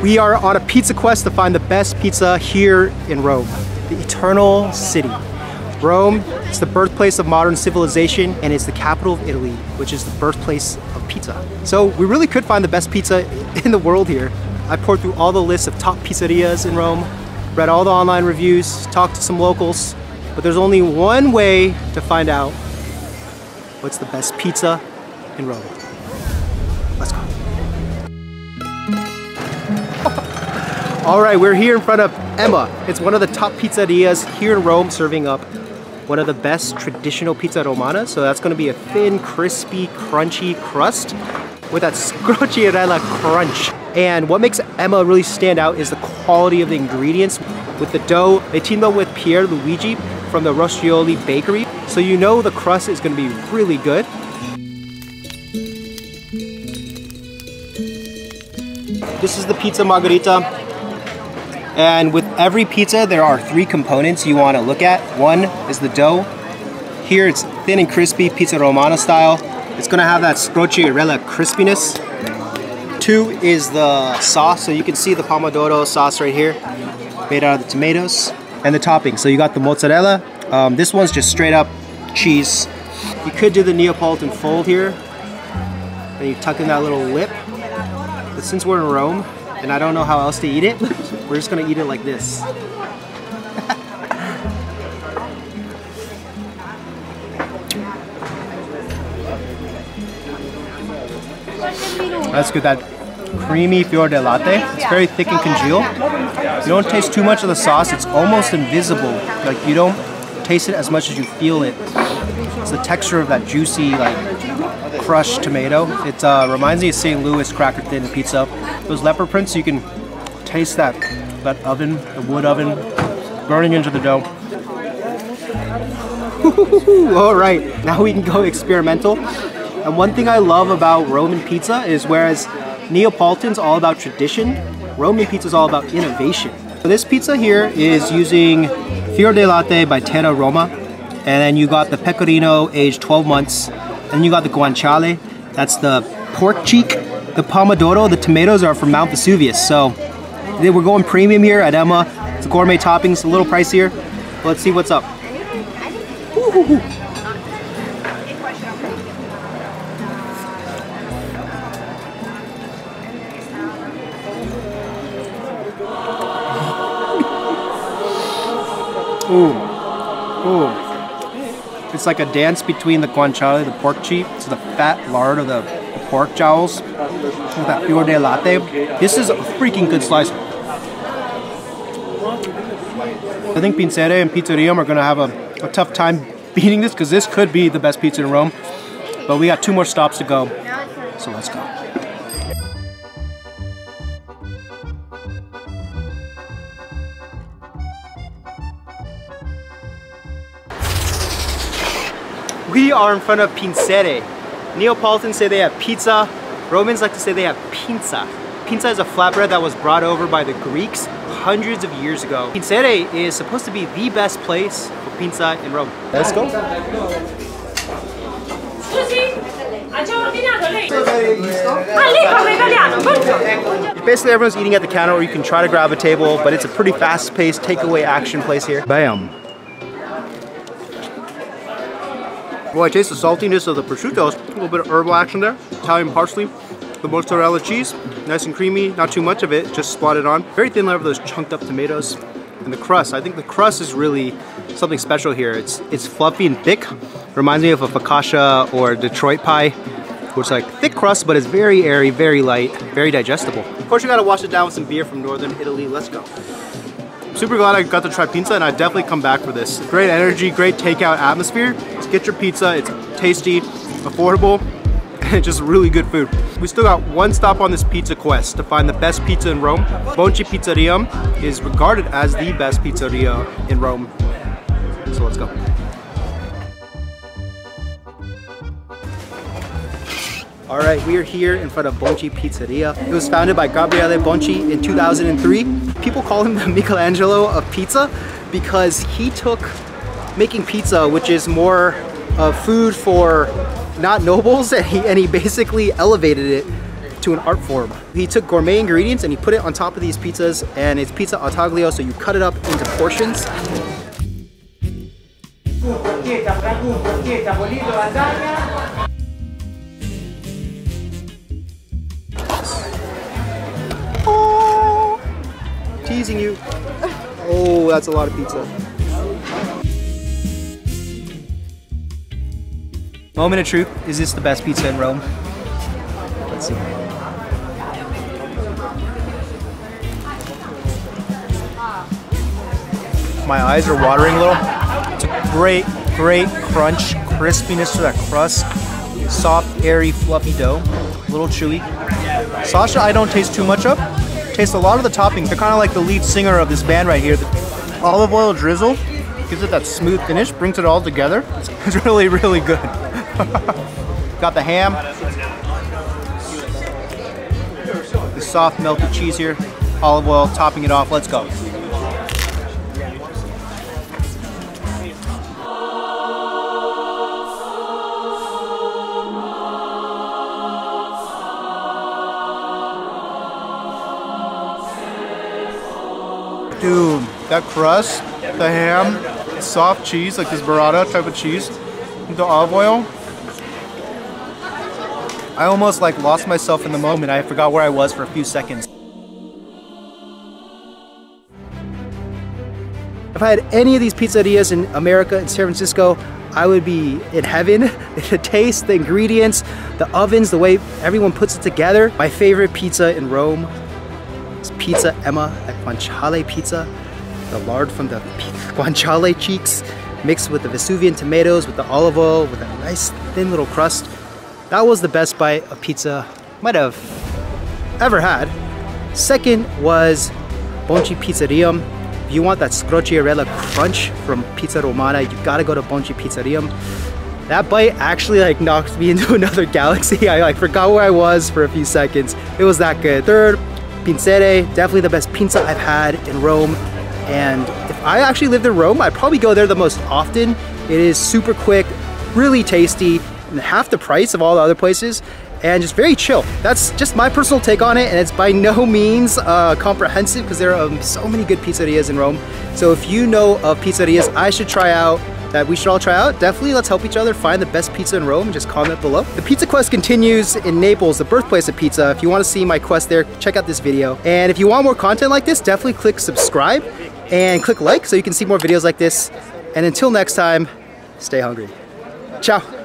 We are on a pizza quest to find the best pizza here in Rome, the Eternal City. Rome is the birthplace of modern civilization and it's the capital of Italy, which is the birthplace of pizza. So we really could find the best pizza in the world here. I poured through all the lists of top pizzerias in Rome, read all the online reviews, talked to some locals, but there's only one way to find out what's the best pizza in Rome. Let's go. All right, we're here in front of Emma. It's one of the top pizzerias here in Rome, serving up one of the best traditional pizza romana. So that's gonna be a thin, crispy, crunchy crust with that scrocchiarella crunch. And what makes Emma really stand out is the quality of the ingredients. With the dough, they teamed up with Luigi from the Roscioli bakery. So you know the crust is gonna be really good. This is the pizza Margherita. And with every pizza, there are 3 components you want to look at. One is the dough. Here it's thin and crispy, pizza romana style. It's going to have that scrocchiarella crispiness. 2 is the sauce. So you can see the pomodoro sauce right here, made out of the tomatoes. And the topping. So you got the mozzarella. This one's just straight up cheese. You could do the Neapolitan fold here. And you tuck in that little lip. But since we're in Rome, and I don't know how else to eat it, we're just gonna eat it like this. That's good, that creamy fior di latte. It's very thick and congealed. You don't taste too much of the sauce, it's almost invisible. Like you don't taste it as much as you feel it. It's the texture of that juicy, like crushed tomato. It reminds me of St. Louis cracker thin pizza. Those leopard prints, you can taste that oven, the wood oven, burning into the dough. All right, now we can go experimental. And one thing I love about Roman pizza is whereas Neapolitan's all about tradition, Roman pizza is all about innovation. So this pizza here is using Fior di Latte by Terra Roma, and then you got the Pecorino aged 12 months, and you got the Guanciale, that's the pork cheek. The pomodoro, the tomatoes are from Mount Vesuvius, so we're going premium here at Emma. It's gourmet toppings, a little pricier. Let's see what's up. Ooh. Ooh. It's like a dance between the guanciale, the pork cheek, so the fat lard of the pork jowls with that fior di latte. This is a freaking good slice. I think Pinsere and Pizzarium are gonna have a tough time beating this because this could be the best pizza in Rome. But we got 2 more stops to go, so let's go. We are in front of Pinsere. Neapolitans say they have pizza. Romans like to say they have pinsa. Pinsa is a flatbread that was brought over by the Greeks hundreds of years ago. Pinsere is supposed to be the best place for pizza in Rome. Let's go. Basically everyone's eating at the counter, or you can try to grab a table, but it's a pretty fast-paced takeaway action place here. Bam. Well, I taste the saltiness of the prosciutto, a little bit of herbal action there. Italian parsley, the mozzarella cheese, nice and creamy, not too much of it, just spotted on. Very thin layer of those chunked up tomatoes. And the crust, I think the crust is really something special here. It's fluffy and thick. Reminds me of a focaccia or Detroit pie, which is like thick crust, but it's very airy, very light, very digestible. Of course, you gotta wash it down with some beer from Northern Italy. Let's go. Super glad I got to try pizza, and I'd definitely come back for this. Great energy, great takeout atmosphere. Just get your pizza, it's tasty, affordable, and just really good food. We still got 1 stop on this pizza quest to find the best pizza in Rome. Bonci Pizzarium is regarded as the best pizzeria in Rome. So let's go. All right, we are here in front of Bonci Pizzeria. It was founded by Gabriele Bonci in 2003. People call him the Michelangelo of pizza because he took making pizza, which is more food for not nobles, and he basically elevated it into an art form. He took gourmet ingredients and he put it on top of these pizzas, and it's Pizza Al Taglio, so you cut it up into portions. Oh, teasing you. Oh, that's a lot of pizza. Moment of truth, is this the best pizza in Rome? Let's see. My eyes are watering a little. It's a great crunch, crispiness to that crust. Soft, airy, fluffy dough. A little chewy. Sasha, I don't taste too much of. Taste a lot of the toppings. They're kind of like the lead singer of this band right here. The olive oil drizzle gives it that smooth finish, brings it all together. It's really, really good. Got the ham. The soft melted cheese here. Olive oil, topping it off. Let's go. Dude, that crust, the ham, soft cheese, like this burrata type of cheese, the olive oil. I almost like lost myself in the moment. I forgot where I was for a few seconds. If I had any of these pizzerias in America, in San Francisco, I would be in heaven. The taste, the ingredients, the ovens, the way everyone puts it together. My favorite pizza in Rome is Pizza Emma at Guanciale Pizza. The lard from the Guanciale cheeks mixed with the Vesuvian tomatoes, with the olive oil, with a nice thin little crust. That was the best bite of pizza I might have ever had. Second was Bonci Pizzarium. If you want that scrocchiarella crunch from Pizza Romana, you gotta go to Bonci Pizzarium. That bite actually like knocked me into another galaxy. I like forgot where I was for a few seconds. It was that good. Third, Pinsere, definitely the best pizza I've had in Rome. And if I actually lived in Rome, I'd probably go there the most often. It is super quick, really tasty, and half the price of all the other places, and just very chill. That's just my personal take on it, and it's by no means comprehensive because there are so many good pizzerias in Rome. So if you know of pizzerias I should try out, that we should all try out, definitely let's help each other find the best pizza in Rome. Just comment below. The pizza quest continues in Naples, the birthplace of pizza. If you want to see my quest there, check out this video. And if you want more content like this, definitely click subscribe and click like so you can see more videos like this. And until next time, stay hungry. Ciao.